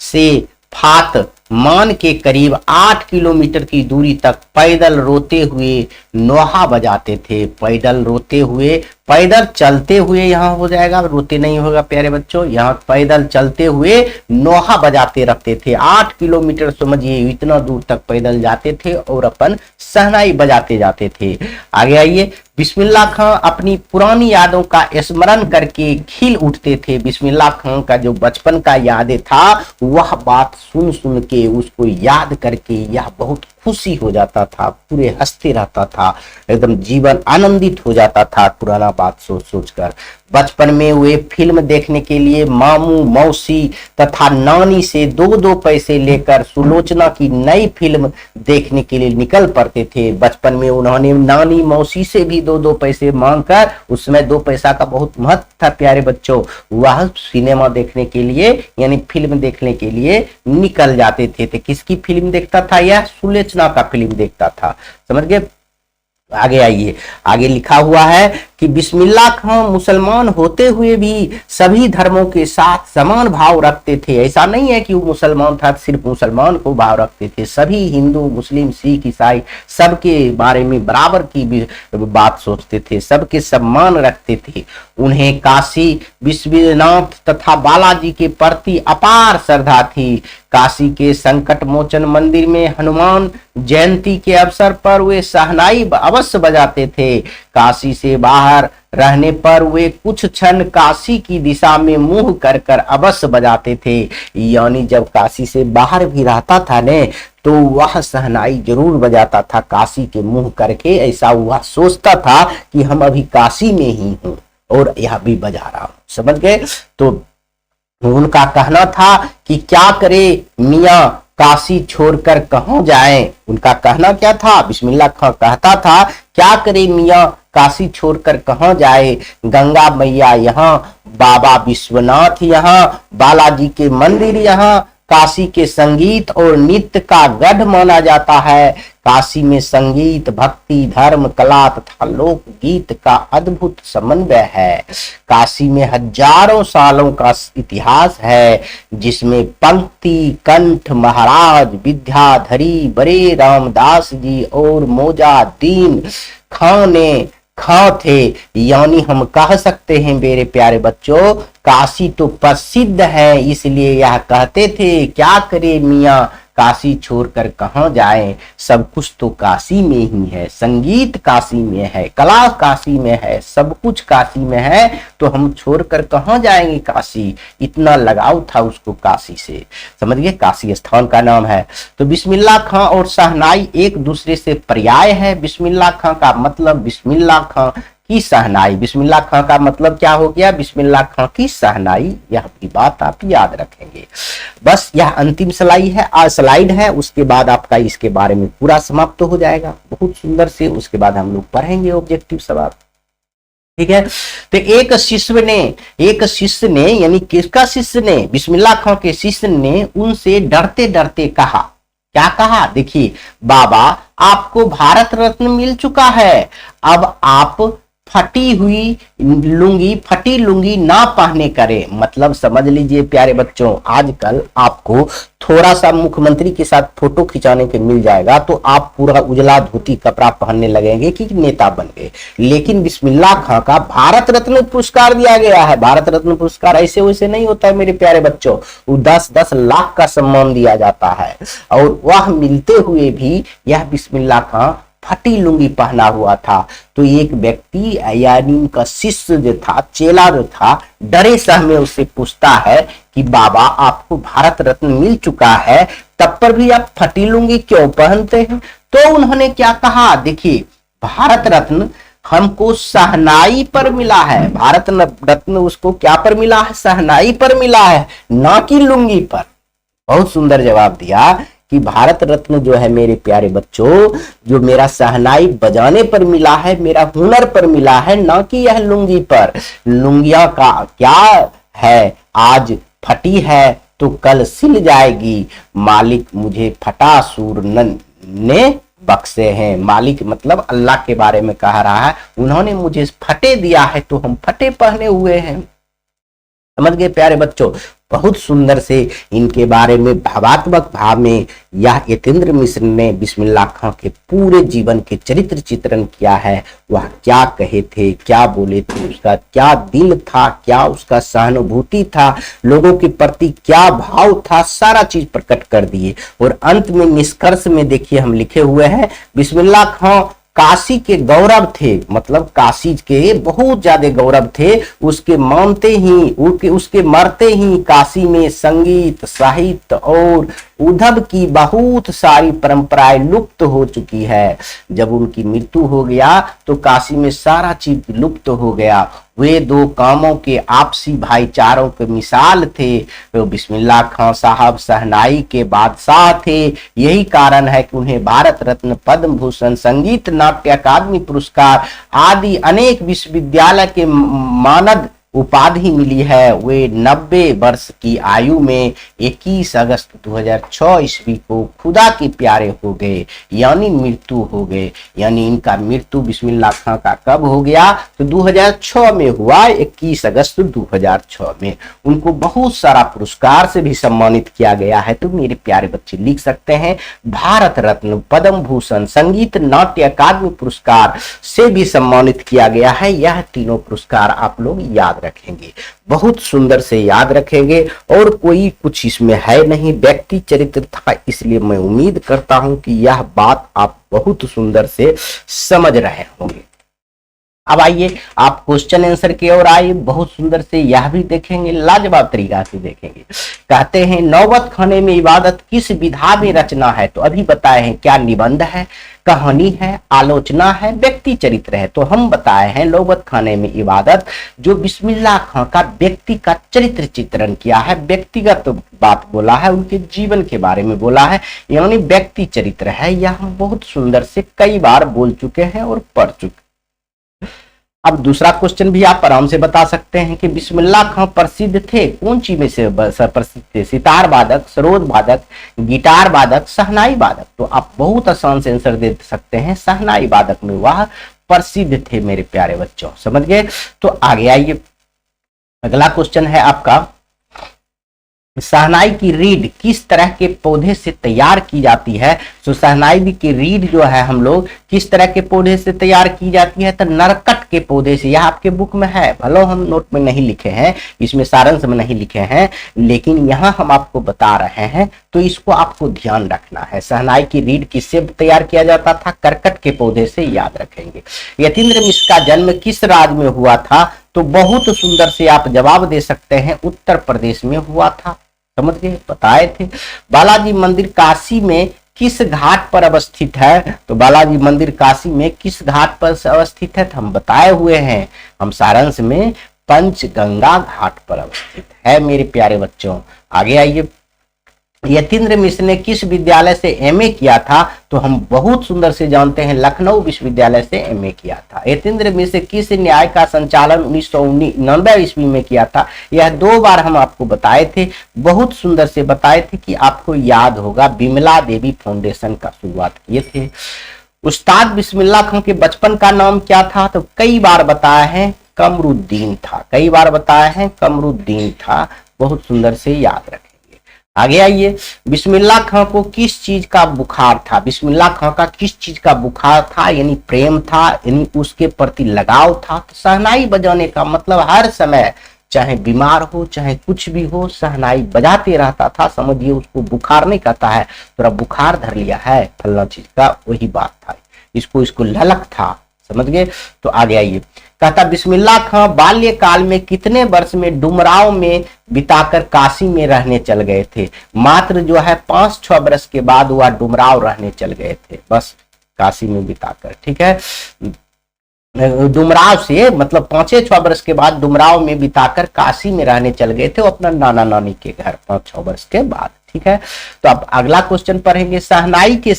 से फात मान के करीब 8 किलोमीटर की दूरी तक पैदल रोते हुए नोहा बजाते थे। पैदल रोते हुए पैदल चलते हुए यहाँ हो जाएगा, रोते नहीं होगा प्यारे बच्चों। यहाँ पैदल चलते हुए नोहा बजाते रहते थे, 8 किलोमीटर समझिए इतना दूर तक पैदल जाते थे और अपन शहनाई बजाते जाते थे। आगे आइए, बिस्मिल्लाह खां अपनी पुरानी यादों का स्मरण करके खिल उठते थे। बिस्मिल्लाह खां का जो बचपन का यादें था वह बात सुन सुन के, उसको याद करके यह बहुत खुशी हो जाता था, पूरे हंसते रहता था, एकदम जीवन आनंदित हो जाता था पुराना बात सोच सोच कर। बचपन में वे फिल्म देखने के लिए मामू मौसी तथा नानी से 2-2 पैसे लेकर सुलोचना की नई फिल्म देखने के लिए निकल पड़ते थे। बचपन में उन्होंने नानी मौसी से भी 2-2 पैसे मांगकर, उसमें 2 पैसा का बहुत महत्व था प्यारे बच्चों, वह सिनेमा देखने के लिए यानी फिल्म देखने के लिए निकल जाते थे। तो किसकी फिल्म देखता था? यह सुलोचना का फिल्म देखता था, समझ गए। आगे आइए, आगे लिखा हुआ है कि बिस्मिल्लाह खां मुसलमान होते हुए भी सभी धर्मों के साथ समान भाव रखते थे। ऐसा नहीं है कि वो मुसलमान था सिर्फ मुसलमान को भाव रखते थे, सभी हिंदू मुस्लिम सिख ईसाई सबके बारे में बराबर की बात सोचते थे, सबके सम्मान रखते थे। उन्हें काशी विश्वनाथ तथा बालाजी के प्रति अपार श्रद्धा थी। काशी के संकट मोचन मंदिर में हनुमान जयंती के अवसर पर वे शहनाई अवश्य बजाते थे। काशी से बाहर रहने पर वे कुछ क्षण काशी की दिशा में मुंह कर कर अवश्य बजाते थे। यानी जब काशी से बाहर भी रहता था ने तो वह शहनाई जरूर बजाता था काशी के मुंह करके, ऐसा वह सोचता था कि हम अभी काशी में ही हूं और यह भी बजा रहा हूं, समझ गए। तो उनका कहना था कि क्या करे मियाँ काशी छोड़कर कहां जाएं। उनका कहना क्या था? बिस्मिल्लाह खां कहता था क्या करे मियाँ काशी छोड़कर कहां जाए, गंगा मैया यहाँ, बाबा विश्वनाथ यहाँ, बालाजी के मंदिर यहाँ, काशी के संगीत और नृत्य का गढ़ माना जाता है। काशी में संगीत भक्ति धर्म कला तथा लोकगीत का अद्भुत समन्वय है। काशी में हजारों सालों का इतिहास है जिसमें पंक्ति कंठ महाराज विद्याधरी बड़े रामदास जी और मोजादीन खां थे। यानी हम कह सकते हैं मेरे प्यारे बच्चों, काशी तो प्रसिद्ध है, इसलिए यह कहते थे क्या करे मियाँ काशी छोड़कर कहां जाएं, सब कुछ तो काशी में ही है, संगीत काशी में है, कला काशी में है, सब कुछ काशी में है, तो हम छोड़कर कहां जाएंगे काशी। इतना लगाव था उसको काशी से, समझ गए। काशी स्थान का नाम है। तो बिस्मिल्लाह खां और शहनाई एक दूसरे से पर्याय है। बिस्मिल्लाह खां का मतलब बिस्मिल्लाह खां की शहनाई, बिस्मिल्लाह खां का मतलब क्या हो गया? बिस्मिल्लाह खां की शहनाई। यह भी बात आप याद रखेंगे। बस यह अंतिम स्लाइड है, उसके बाद आपका इसके बारे में पूरा समाप्त हो जाएगा बहुत सुंदर से। उसके बाद हम लोग पढ़ेंगे ऑब्जेक्टिव सवाल, ठीक है। तो एक शिष्य ने यानी किसका शिष्य ने? बिस्मिल्लाह खां के शिष्य ने उनसे डरते डरते कहा, क्या कहा? देखिए, बाबा आपको भारत रत्न मिल चुका है, अब आप फटी लुंगी ना पहने करें। मतलब समझ लीजिए प्यारे बच्चों, आजकल आपको थोड़ा सा मुख्यमंत्री के साथ फोटो खिंचाने के मिल जाएगा तो आप पूरा उजला धोती कपड़ा पहनने लगेंगे कि नेता बन गए। लेकिन बिस्मिल्लाह खां का भारत रत्न पुरस्कार दिया गया है। भारत रत्न पुरस्कार ऐसे वैसे नहीं होता है मेरे प्यारे बच्चों, वो 10-10 लाख का सम्मान दिया जाता है। और वह मिलते हुए भी यह बिस्मिल्लाह खां फटी लुंगी पहना हुआ था। तो एक व्यक्ति यानी उनका शिष्य जो था, चेला जो था, डरे सहमे उससे पूछता है कि बाबा आपको भारत रत्न मिल चुका है, तब पर भी आप फटी लुंगी क्यों पहनते हैं? तो उन्होंने क्या कहा? देखिए, भारत रत्न हमको शहनाई पर मिला है। भारत रत्न उसको क्या पर मिला है? शहनाई पर मिला है, ना कि लुंगी पर। बहुत सुंदर जवाब दिया कि भारत रत्न जो है मेरे प्यारे बच्चों, जो मेरा शहनाई बजाने पर मिला है, मेरा हुनर पर मिला है, ना कि यह लुंगी पर। लुंगिया का क्या है, आज फटी है तो कल सिल जाएगी, मालिक मुझे फटा सूर ने बख्शे हैं। मालिक मतलब अल्लाह के बारे में कह रहा है, उन्होंने मुझे फटे दिया है तो हम फटे पहने हुए हैं। समझ गए प्यारे बच्चों। बहुत सुंदर से इनके बारे में भावात्मक भाव में यह यतीन्द्र मिश्र ने बिस्मिल्लाह खां के पूरे जीवन के चरित्र चित्रण किया है। वह क्या कहे थे, क्या बोले थे, उसका क्या दिल था, क्या उसका सहानुभूति था, लोगों के प्रति क्या भाव था, सारा चीज प्रकट कर दिए। और अंत में निष्कर्ष में देखिए हम लिखे हुए हैं, बिस्मिल्लाह खां काशी के गौरव थे, मतलब काशी के बहुत ज्यादा गौरव थे। उसके मानते ही उसके मरते ही काशी में संगीत, साहित्य और उद्धव की बहुत सारी परंपराएं लुप्त हो चुकी है। जब उनकी मृत्यु हो गया तो काशी में सारा चीज लुप्त हो गया। वे दो कामों के आपसी भाईचारों के मिसाल थे। तो बिस्मिल्लाह खां साहब शहनाई के बादशाह थे। यही कारण है कि उन्हें भारत रत्न, पद्म भूषण, संगीत नाट्य अकादमी पुरस्कार आदि अनेक विश्वविद्यालय के मानद उपाधि मिली है। वे 90 वर्ष की आयु में 21 अगस्त 2006 ईस्वी को खुदा के प्यारे हो गए, यानी मृत्यु हो गए। यानी इनका मृत्यु बिस्मिल्लाह खां का कब हो गया, तो 2006 में हुआ, 21 अगस्त 2006 में। उनको बहुत सारा पुरस्कार से भी सम्मानित किया गया है। तो मेरे प्यारे बच्चे लिख सकते हैं, भारत रत्न, पद्म भूषण, संगीत नाट्य अकादमी पुरस्कार से भी सम्मानित किया गया है। यह तीनों पुरस्कार आप लोग याद रखेंगे, बहुत सुंदर से याद रखेंगे। और कोई कुछ इसमें है नहीं, व्यक्ति चरित्र था, इसलिए मैं उम्मीद करता हूं कि यह बात आप बहुत सुंदर से समझ रहे होंगे। अब आइए आप क्वेश्चन आंसर की ओर आइए, बहुत सुंदर से यह भी देखेंगे, लाजवाब तरीका से देखेंगे। कहते हैं नौबत खाने में इबादत किस विधा में रचना है, तो अभी बताए हैं क्या निबंध है, कहानी है, आलोचना है, व्यक्ति चरित्र है। तो हम बताए हैं नौबत खाने में इबादत जो बिस्मिल्लाह खां का व्यक्ति का चरित्र चित्रण किया है, व्यक्तिगत बात बोला है, उनके जीवन के बारे में बोला है, यानी व्यक्ति चरित्र है। यह हम बहुत सुंदर से कई बार बोल चुके हैं और पढ़ चुके। अब दूसरा क्वेश्चन भी आप आराम से बता सकते हैं कि बिस्मिल्लाह खां प्रसिद्ध थे, कौन चीज में से प्रसिद्ध थे, सितार वादक, सरोद वादक, गिटार वादक, शहनाई वादक। तो आप बहुत आसान से आंसर दे सकते हैं, शहनाई वादक में वह प्रसिद्ध थे मेरे प्यारे बच्चों, समझ गए। तो आगे आइए, अगला क्वेश्चन है आपका, शहनाई की रीड किस तरह के पौधे से तैयार की जाती है। तो शहनाई की रीड जो है हम लोग किस तरह के पौधे से तैयार की जाती है, तो नरकट के पौधे से। यह आपके बुक में है, भले हम नोट में नहीं लिखे हैं, इसमें सारांश में नहीं लिखे हैं, लेकिन यहाँ हम आपको बता रहे हैं, तो इसको आपको ध्यान रखना है। शहनाई की रीड किससे तैयार किया जाता था, करकट के पौधे से, याद रखेंगे। यतीन्द्र मिश्र का जन्म किस राज्य में हुआ था, तो बहुत सुंदर से आप जवाब दे सकते हैं, उत्तर प्रदेश में हुआ था, समझ गए, बताए थे। बालाजी मंदिर काशी में किस घाट पर अवस्थित है, तो बालाजी मंदिर काशी में किस घाट पर अवस्थित है, तो हम बताए हुए हैं, हम सारांश में पंचगंगा घाट पर अवस्थित है मेरे प्यारे बच्चों। आगे आइए, यतीन्द्र मिश्र ने किस विद्यालय से एमए किया था, तो हम बहुत सुंदर से जानते हैं, लखनऊ विश्वविद्यालय से एमए किया था। यतीन्द्र मिश्र किस न्याय का संचालन 1999 ईस्वी में किया था, यह 2 बार हम आपको बताए थे, बहुत सुंदर से बताए थे कि आपको याद होगा, बिमला देवी फाउंडेशन का शुरुआत किए थे। उस्ताद बिस्मिल्लाह खां के बचपन का नाम क्या था, तो कई बार बताया है, कमरुद्दीन था, कई बार बताया है, कमरुद्दीन था, बहुत सुंदर से याद रखें। आगे आइए, बिस्मिल्लाह खां को किस चीज का बुखार था, बिस्मिल्लाह खां का किस चीज का बुखार था, यानी प्रेम था, यानी उसके प्रति लगाव था। तो शहनाई बजाने का मतलब हर समय, चाहे बीमार हो चाहे कुछ भी हो, शहनाई बजाते रहता था। समझिए उसको बुखार नहीं कहता है, थोड़ा बुखार धर लिया है फलना चीज का, वही बात था, इसको ललक था, समझ गए। तो आगे आइए, कहता बिस्मिल्लाह खां बाल्यकाल में कितने वर्ष में डुमराव में बिताकर काशी में रहने चल गए थे, मात्र जो है 5-6 वर्ष के बाद वह डुमराव रहने चल गए थे, बस काशी में बिताकर, ठीक है। डुमराव से मतलब 5-6 वर्ष के बाद डुमराव में बिताकर काशी में रहने चल गए थे, अपना नाना नानी के घर 5-6 वर्ष के बाद, ठीक है। तो अब अगला क्वेश्चन पढ़ेंगे, शहनाई के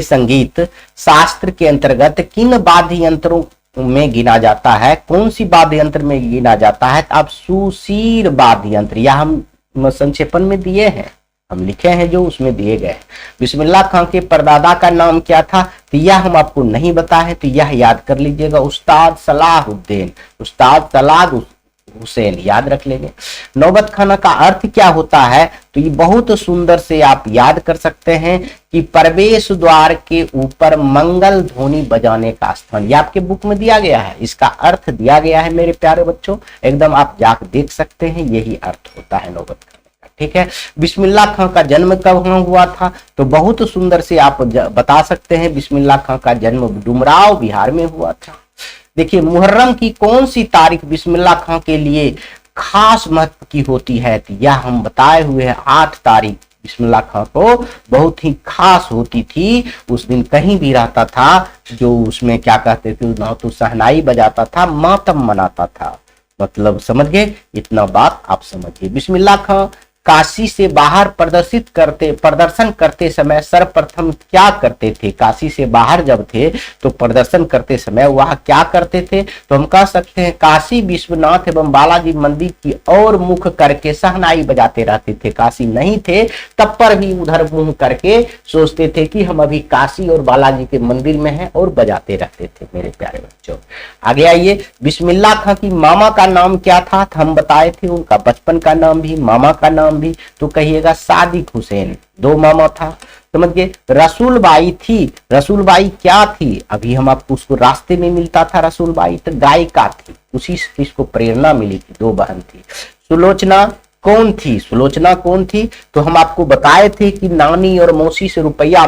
संगीत शास्त्र के अंतर्गत किन वाद्य यंत्रों में गिना जाता है, कौन सी वाद्य यंत्र में गिना जाता है, तो आप सुशीर वाद्य यंत्र, यह हम संक्षेपण में दिए हैं, हम लिखे हैं जो उसमें दिए गए। बिस्मिल्लाह खां के परदादा का नाम क्या था, तो यह हम आपको नहीं बताए, तो यह याद कर लीजिएगा, उस्ताद सलाहुद्दीन, उस्ताद हुसैन, याद रख लेंगे। नौबत खाना का अर्थ क्या होता है, तो ये बहुत सुंदर से आप याद कर सकते हैं कि प्रवेश द्वार के ऊपर मंगल ध्वनि बजाने का स्थान, ये आपके बुक में दिया गया है, इसका अर्थ दिया गया है मेरे प्यारे बच्चों, एकदम आप जाकर देख सकते हैं, यही अर्थ होता है नौबत खाना का। ठीक है, बिस्मिल्लाह खां का जन्म कब हुआ था, तो बहुत सुंदर से आप बता सकते हैं, बिस्मिल्लाह खां का जन्म डुमराव बिहार में हुआ था। देखिए, मुहर्रम की कौन सी तारीख बिस्मिल्लाह खां के लिए खास महत्व की होती है, तो यह हम बताए हुए हैं 8 तारीख बिस्मिल्लाह खां को बहुत ही खास होती थी। उस दिन कहीं भी रहता था, जो उसमें क्या कहते थे, ना तो शहनाई बजाता था, मातम मनाता था, मतलब समझ गए, इतना बात आप समझिए। बिस्मिल्लाह खां काशी से बाहर प्रदर्शन करते समय सर्वप्रथम क्या करते थे, काशी से बाहर जब थे तो प्रदर्शन करते समय वह क्या करते थे, तो हम कह सकते हैं काशी विश्वनाथ एवं बालाजी मंदिर की ओर मुख करके शहनाई बजाते रहते थे। काशी नहीं थे तब पर भी उधर मुंह करके सोचते थे कि हम अभी काशी और बालाजी के मंदिर में हैं और बजाते रहते थे मेरे प्यारे बच्चों। आगे आइए, बिस्मिल्लाह खां की मामा का नाम क्या था, हम बताए थे, उनका बचपन का नाम भी मामा का नाम भी, तो कहिएगा सादिक हुसैन, 2 मामा था, समझ गए। रसूलबाई थी, रसूलबाई क्या थी, अभी हम आपको उसको रास्ते में मिलता था, रसूलबाई तो गायिका थी, उसी से इसको प्रेरणा मिली थी, 2 बहन थी। सुलोचना कौन थी, सुलोचना कौन थी, तो हम आपको बताए थे कि नानी और मौसी से रुपया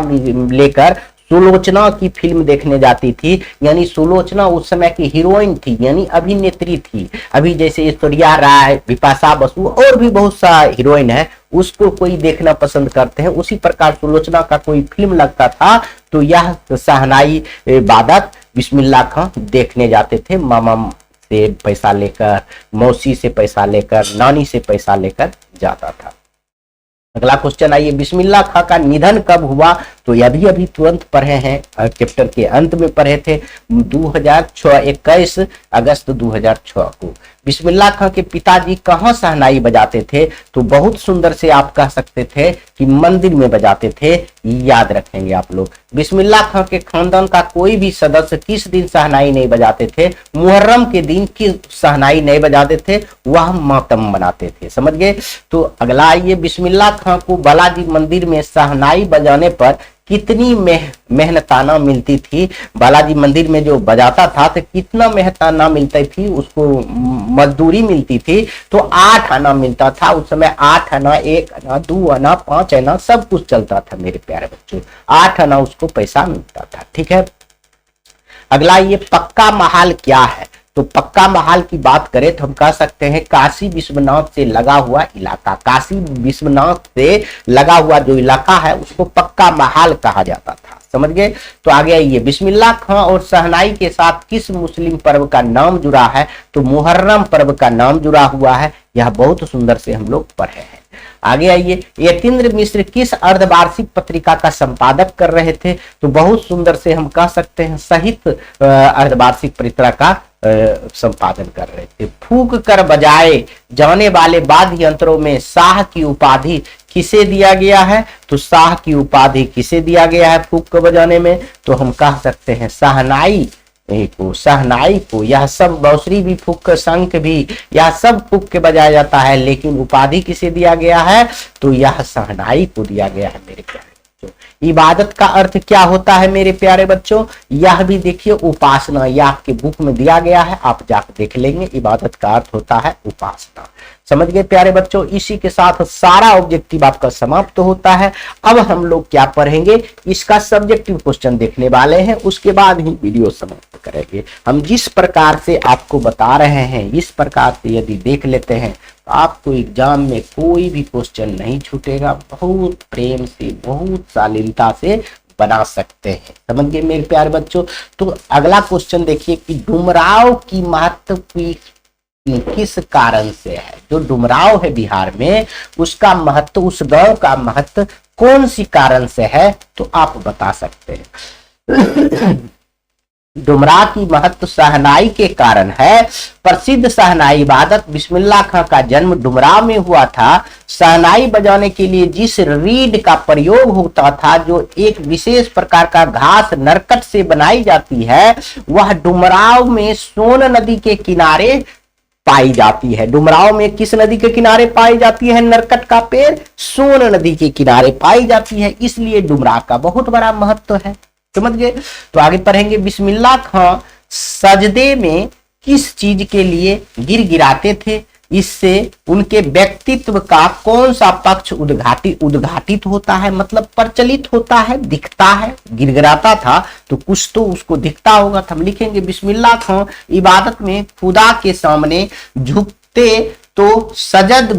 लेकर सुलोचना की फिल्म देखने जाती थी, यानी सुलोचना उस समय की हीरोइन थी, यानी अभिनेत्री थी। अभी जैसे ऐश्वर्या राय, बिपाशा बसु और भी बहुत सा हीरोइन है, उसको कोई देखना पसंद करते हैं, उसी प्रकार सुलोचना का कोई फिल्म लगता था तो यह शहनाई वादक बिस्मिल्लाह खां देखने जाते थे, मामा से पैसा लेकर, मौसी से पैसा लेकर, नानी से पैसा लेकर जाता था। अगला क्वेश्चन आइए, बिस्मिल्लाह खां का निधन कब हुआ, तो यह भी अभी तुरंत पढ़े हैं, चैप्टर के अंत में पढ़े थे, 21 अगस्त 2006 को। बिस्मिल्लाह खां के पिताजी कहाँ शहनाई बजाते थे, तो बहुत सुंदर से आप कह सकते थे कि मंदिर में बजाते थे, याद रखेंगे आप लोग। बिस्मिल्लाह खां के खानदान का कोई भी सदस्य किस दिन शहनाई नहीं बजाते थे, मुहर्रम के दिन की शहनाई नहीं बजाते थे, वह मातम बनाते थे, समझ गए। तो अगला आइए, बिस्मिल्लाह खां को बालाजी मंदिर में शहनाई बजाने पर कितनी मेहनताना मिलती थी, बालाजी मंदिर में जो बजाता था तो कितना मेहनताना मिलती थी, उसको मजदूरी मिलती थी, तो 8 आना मिलता था उस समय, 8 आना, 1 आना, 2 आना, 5 आना, सब कुछ चलता था मेरे प्यारे बच्चों, 8 आना उसको पैसा मिलता था। ठीक है, अगला ये पक्का महाल क्या है, तो पक्का महाल की बात करें तो हम कह सकते हैं काशी विश्वनाथ से लगा हुआ इलाका, काशी विश्वनाथ से लगा हुआ जो इलाका है उसको पक्का महाल कहा जाता था, समझ गए। तो आगे आइए, बिस्मिल्लाह खां और शहनाई के साथ किस मुस्लिम पर्व का नाम जुड़ा है, तो मुहर्रम पर्व का नाम जुड़ा हुआ है, यह बहुत सुंदर से हम लोग पढ़े हैं। आगे आइए, यतीन्द्र मिश्र किस अर्धवार्षिक पत्रिका का संपादक कर रहे थे, तो बहुत सुंदर से हम कह सकते हैं साहित्य अर्धवार्षिक पत्रिका का संपादन कर रहे थे। फूंक कर बजाए जाने वाले वाद्य यंत्रों में शाह की उपाधि किसे दिया गया है, तो शाह की उपाधि किसे दिया गया है फूंक को बजाने में, तो हम कह सकते हैं शहनाई को, शहनाई को। यह सब बांसुरी भी फूंक, शंख भी, यह सब फूंक के बजाया जाता है, लेकिन उपाधि किसे दिया गया है, तो यह शहनाई को दिया गया है मेरे प्यारे बच्चों। इबादत का अर्थ क्या होता है मेरे प्यारे बच्चों, यह भी देखिए उपासना, यह आपके बुक में दिया गया है, आप जाकर देख लेंगे, इबादत का अर्थ होता है उपासना, समझ गए प्यारे बच्चों। इसी के साथ सारा ऑब्जेक्टिव आपका समाप्त होता है। अब हम लोग क्या पढ़ेंगे, इसका सब्जेक्टिव क्वेश्चन देखने वाले हैं, उसके बाद ही वीडियो समाप्त करेंगे। हम जिस प्रकार से आपको बता रहे हैं, इस प्रकार से यदि देख लेते हैं तो आपको एग्जाम में कोई भी क्वेश्चन नहीं छूटेगा, बहुत प्रेम से, बहुत शालीनता से बना सकते हैं, समझ गए मेरे प्यारे बच्चों। तो अगला क्वेश्चन देखिए कि डुमराव की महत्व की किस कारण से है, जो डुमराव है बिहार में, उसका महत्व, उस गांव का महत्व कौन सी कारण से है, तो आप बता सकते हैं। डुमराव की महत्व शहनाई के कारण है। प्रसिद्ध शहनाई वादक बिस्मिल्लाह खां का जन्म डुमराव में हुआ था। शहनाई बजाने के लिए जिस रीड का प्रयोग होता था, जो एक विशेष प्रकार का घास नरकट से बनाई जाती है, वह डुमराव में सोन नदी के किनारे पाई जाती है। डुमरांव में किस नदी के किनारे पाई जाती है नरकट का पेड़? सोन नदी के किनारे पाई जाती है, इसलिए डुमरांव का बहुत बड़ा महत्व है। समझ गए? तो आगे पढ़ेंगे। बिस्मिल्लाह खां सजदे में किस चीज के लिए गिड़गिड़ाते थे? इससे उनके व्यक्तित्व का कौन सा पक्ष उद्घाटित होता है, मतलब प्रचलित होता है, दिखता है। गिड़गिड़ाता था तो कुछ तो उसको दिखता होगा। तो हम लिखेंगे बिस्मिल्लाह खां इबादत में खुदा के सामने झुकते तो सजद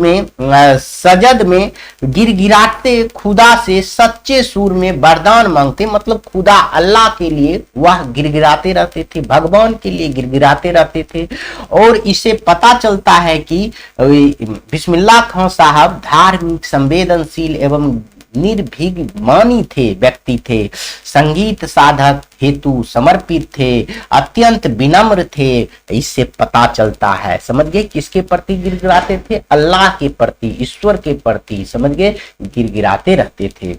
में गिड़गिड़ाते, खुदा से सच्चे सुर में वरदान मांगते, मतलब खुदा अल्लाह के लिए वह गिड़गिड़ाते रहते थे, भगवान के लिए गिड़गिड़ाते रहते थे। और इसे पता चलता है कि बिस्मिल्लाह खां साहब धार्मिक, संवेदनशील एवं निर्भीकमानी थे, व्यक्ति थे, संगीत साधक हेतु समर्पित थे, अत्यंत विनम्र थे, इससे पता चलता है। समझ गए? किसके प्रति गिड़गिड़ाते थे? अल्लाह के प्रति, ईश्वर के प्रति, समझ गए, गिड़गिड़ाते रहते थे।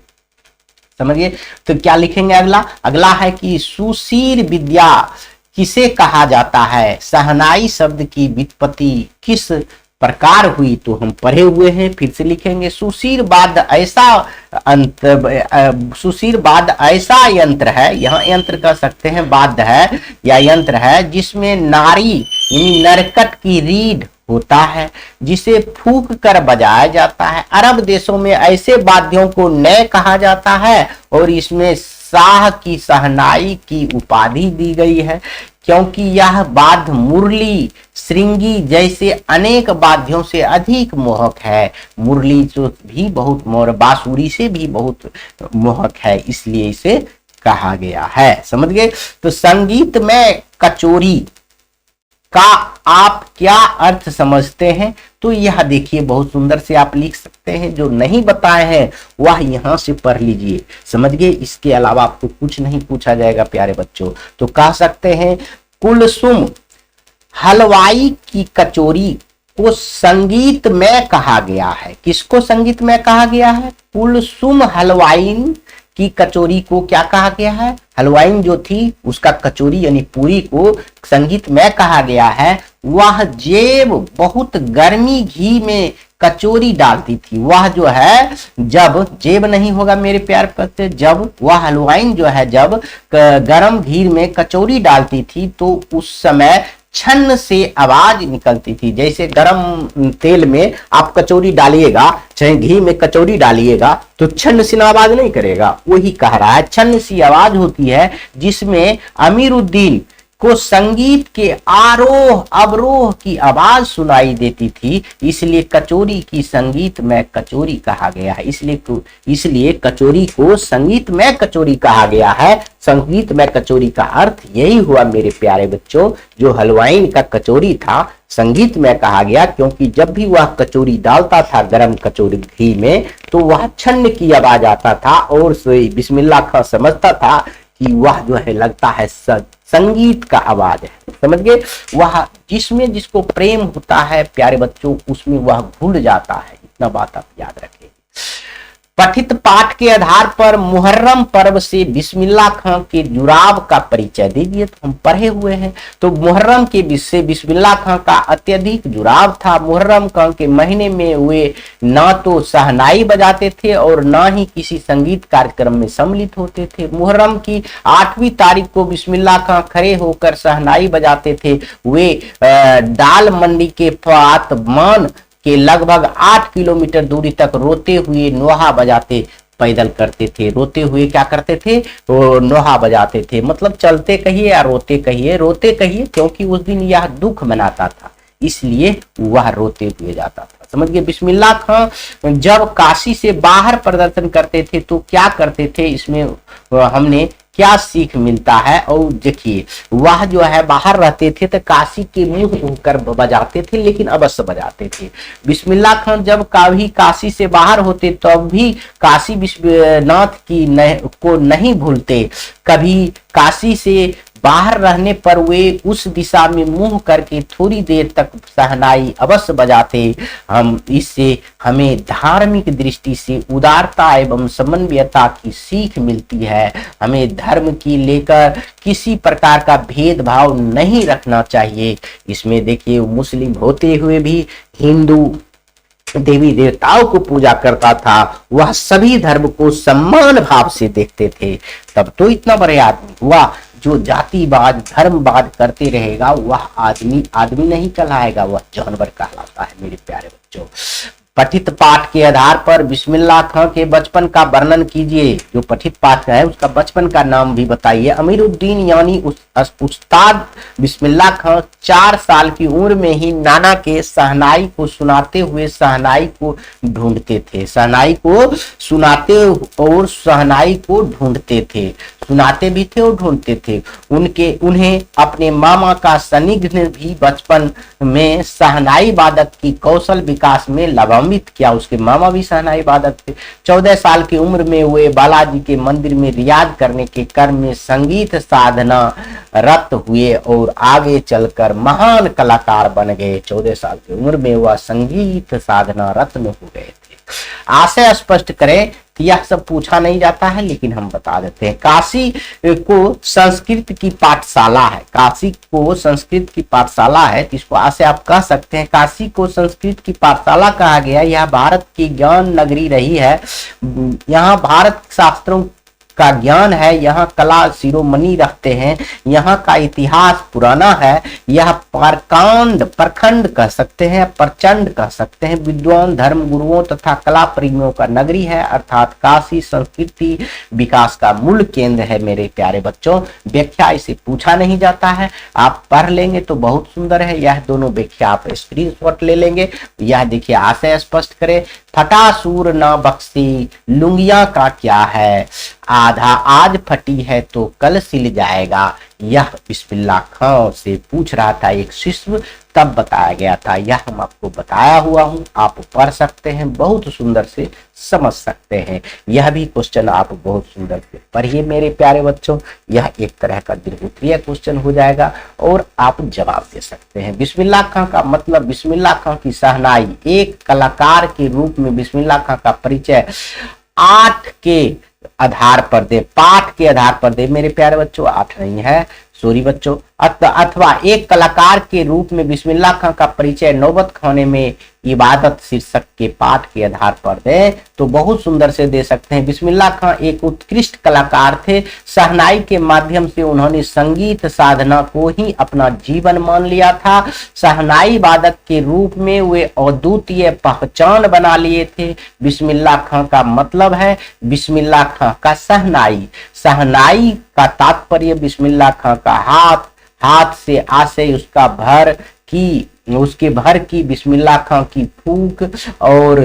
समझ गए? तो क्या लिखेंगे अगला? अगला है कि सुशील विद्या किसे कहा जाता है? शहनाई शब्द की व्युत्पत्ति किस प्रकार हुई? तो हम पढ़े हुए हैं, फिर से लिखेंगे। सुशील वाद्य ऐसा यंत्र है, यहाँ यंत्र कह सकते हैं, वाद्य है या यंत्र है, जिसमें नारी यानी नरकट की रीढ़ होता है, जिसे फूंक कर बजाया जाता है। अरब देशों में ऐसे वाद्यों को नय कहा जाता है और इसमें शाह की शहनाई की उपाधि दी गई है, क्योंकि यह वाद्य मुरली, श्रृंगी जैसे अनेक वाद्यों से अधिक मोहक है। मुरली तो भी बहुत बांसुरी से भी बहुत मोहक है, इसलिए इसे कहा गया है। समझ गए? तो संगीत में कचोरी का आप क्या अर्थ समझते हैं? तो यह देखिए, बहुत सुंदर से आप लिख सकते हैं। जो नहीं बताए हैं वह यहां से पढ़ लीजिए। समझ गए? इसके अलावा आपको कुछ नहीं पूछा जाएगा प्यारे बच्चों। तो कह सकते हैं कुलसुम हलवाई की कचोरी को संगीत में कहा गया है। किसको संगीत में कहा गया है? कुलसुम हलवाई की कचोरी को क्या कहा गया है? हलवाइन जो थी उसका कचोरी यानी पूरी को संगीत में कहा गया है। वह जेब बहुत गर्मी घी में कचोरी डालती थी। वह जो है, जब जेब नहीं होगा मेरे प्यार पत्ते, जब वह हलवाइन जो है जब गर्म घी में कचोरी डालती थी तो उस समय छन्न से आवाज निकलती थी। जैसे गरम तेल में आप कचौरी डालिएगा, चाहे घी में कचौरी डालिएगा, तो छन्न से आवाज नहीं करेगा। वही कह रहा है, छन्न सी आवाज होती है, जिसमें अमीरुद्दीन को संगीत के आरोह अवरोह की आवाज सुनाई देती थी, इसलिए कचोरी की संगीत में कचोरी कहा गया है। इसलिए कचोरी को संगीत में कचोरी कहा गया है। संगीत में कचोरी का अर्थ यही हुआ मेरे प्यारे बच्चों। जो हलवाइन का कचोरी था संगीत में कहा गया, क्योंकि जब भी वह कचोरी डालता था गरम कचोरी घी में तो वह छन्न की आवाज आता था और बिस्मिल्लाह खां समझता था कि वह जो है लगता है संगीत का आवाज है। समझ गए? वह जिसमें जिसको प्रेम होता है प्यारे बच्चों, उसमें वह घुल जाता है। इतना बात आप याद रखें। पठित पाठ के आधार पर मुहर्रम पर्व से बिस्मिल्लाह खां के जुड़ाव का परिचय दीजिए। तो हम पढ़े हुए हैं। तो मुहर्रम के से बिस्मिल्लाह खां का अत्यधिक जुड़ाव था। मुहर्रम खां के महीने में वे ना तो शहनाई बजाते थे और ना ही किसी संगीत कार्यक्रम में सम्मिलित होते थे। मुहर्रम की 8वीं तारीख को बिस्मिल्लाह खां खड़े होकर शहनाई बजाते थे। वे दाल मंडी के फातमान के लगभग 8 किलोमीटर दूरी तक रोते हुए नोहा बजाते पैदल करते थे। रोते हुए क्या करते थे? तो नोहा बजाते थे, मतलब चलते कहिए या रोते कहिए। रोते कहिए क्योंकि उस दिन यह दुख मनाता था, इसलिए वह रोते हुए जाता था। समझ गए? बिस्मिल्लाह खां जब काशी से बाहर प्रदर्शन करते थे तो क्या करते थे, इसमें हमने क्या सीख मिलता है? और देखिए, वह जो है बाहर रहते थे तो काशी के मुंह होकर बजाते थे, लेकिन अवश्य बजाते थे। बिस्मिल्लाह खां जब कभी काशी से बाहर होते तब भी काशी विश्वनाथ की को नहीं भूलते। कभी काशी से बाहर रहने पर वे उस दिशा में मुंह करके थोड़ी देर तक शहनाई अवश्य बजाते। हम इससे हमें धार्मिक दृष्टि से उदारता एवं समन्वयता की सीख मिलती है। हमें धर्म की लेकर किसी प्रकार का भेदभाव नहीं रखना चाहिए। इसमें देखिए मुस्लिम होते हुए भी हिंदू देवी देवताओं को पूजा करता था, वह सभी धर्म को सम्मान भाव से देखते थे। तब तो इतना बड़े आदमी हुआ। जो जातिवाद धर्मवाद करते रहेगा वह आदमी आदमी नहीं कहलाएगा, वह जानवर कहलाता है मेरे प्यारे बच्चों। पठित पाठ के आधार पर बिस्मिल्लाह खां के बचपन का वर्णन कीजिए। जो पठित पाठ है उसका बचपन का नाम भी बताइए। अमीरुद्दीन यानी उस्ताद बिस्मिल्लाह खां 4 साल की उम्र में ही नाना के शहनाई को सुनाते हुए शहनाई को ढूंढते थे। शहनाई को सुनाते और शहनाई को ढूंढते थे, सुनाते भी थे और ढूंढते थे। उन्हें अपने मामा का सानिध्य भी बचपन में शहनाई वादक की कौशल विकास में लाभान्वित किया। उसके मामा भी शहनाई वादक थे। 14 साल की उम्र में वे बालाजी के मंदिर में रियाज करने के क्रम में संगीत साधना रत हुए और आगे चलकर महान कलाकार बन गए। 14 साल की उम्र में वह संगीत साधना रत में हो गए थे। आशय स्पष्ट करें कि यह सब पूछा नहीं जाता है, लेकिन हम बता देते हैं। काशी को संस्कृत की पाठशाला है। काशी को संस्कृत की पाठशाला है, इसको आशय आप कह सकते हैं। काशी को संस्कृत की पाठशाला कहा गया। यह भारत की ज्ञान नगरी रही है। यहाँ भारत शास्त्रों का ज्ञान है। यहाँ कला शिरोमणि रखते हैं। यहाँ का इतिहास पुराना है। यह प्रखंड कह सकते हैं, प्रचंड कह सकते हैं। विद्वान धर्म गुरुओं तथा कला प्रेमियों का नगरी है, अर्थात काशी संस्कृति विकास का मूल केंद्र है। मेरे प्यारे बच्चों, व्याख्या इसे पूछा नहीं जाता है, आप पढ़ लेंगे तो बहुत सुंदर है। यह दोनों व्याख्या आप स्क्रीनशॉट ले लेंगे। यह देखिए, आशय स्पष्ट करें। फटासूर न बख्शी लुंगिया का क्या है, आधा आज फटी है तो कल सिल जाएगा। यह बिस्मिल्लाह खां से पूछ रहा था एक शिष्य, तब बताया गया था। यह हम आपको बताया हुआ हूं, आप पढ़ सकते हैं, बहुत सुंदर से समझ सकते हैं। यह भी क्वेश्चन आप बहुत सुंदर से पढ़िए मेरे प्यारे बच्चों। यह एक तरह का द्वितीय क्वेश्चन हो जाएगा और आप जवाब दे सकते हैं। बिस्मिल्लाह खां का मतलब, बिस्मिल्लाह खां की शहनाई एक कलाकार के रूप में बिस्मिल्लाह खां का परिचय 8 के आधार पर दे, पाठ के आधार पर दे मेरे प्यारे बच्चों। 8 नहीं है, सॉरी बच्चों। अथवा एक कलाकार के रूप में बिस्मिल्लाह खां का परिचय नौबत खाने में इबादत शीर्षक के पाठ के आधार पर दे तो बहुत सुंदर से दे सकते हैं। बिस्मिल्लाह खां एक उत्कृष्ट कलाकार थे। शहनाई के माध्यम से उन्होंने संगीत साधना को ही अपना जीवन मान लिया था। शहनाई वादक के रूप में वे अद्वितीय पहचान बना लिए थे। बिस्मिल्लाह खां का मतलब है बिस्मिल्लाह खां का शहनाई। शहनाई का तात्पर्य बिस्मिल्लाह खां का हाथ, हाथ से आशय उसका भर की, उसके भर की बिस्मिल्लाह खां की फूंक और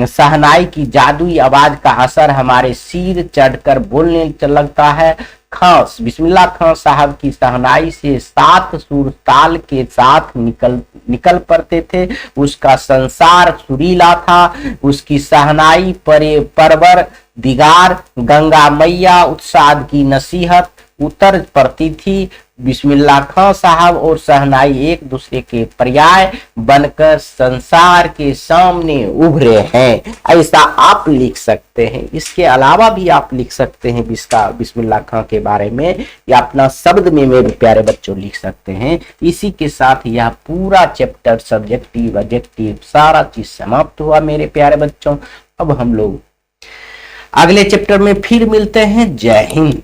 शहनाई की जादुई आवाज का असर हमारे सिर चढ़कर बोलने लगता है। खास बिस्मिल्लाह खां साहब की शहनाई से 7 सुर ताल के साथ निकल पड़ते थे। उसका संसार सुरीला था। उसकी शहनाई परवर दिगार गंगा मैया उत्साह की नसीहत उतर पड़ती थी। बिस्मिल्लाह खां साहब और शहनाई एक दूसरे के पर्याय बनकर संसार के सामने उभरे हैं, ऐसा आप लिख सकते हैं। इसके अलावा भी आप लिख सकते हैं बिस्मिल्लाह खां के बारे में, या अपना शब्द में मेरे प्यारे बच्चों लिख सकते हैं। इसी के साथ यह पूरा चैप्टर सब्जेक्टिव ऑब्जेक्टिव सारा चीज समाप्त हुआ मेरे प्यारे बच्चों। अब हम लोग अगले चैप्टर में फिर मिलते हैं। जय हिंद।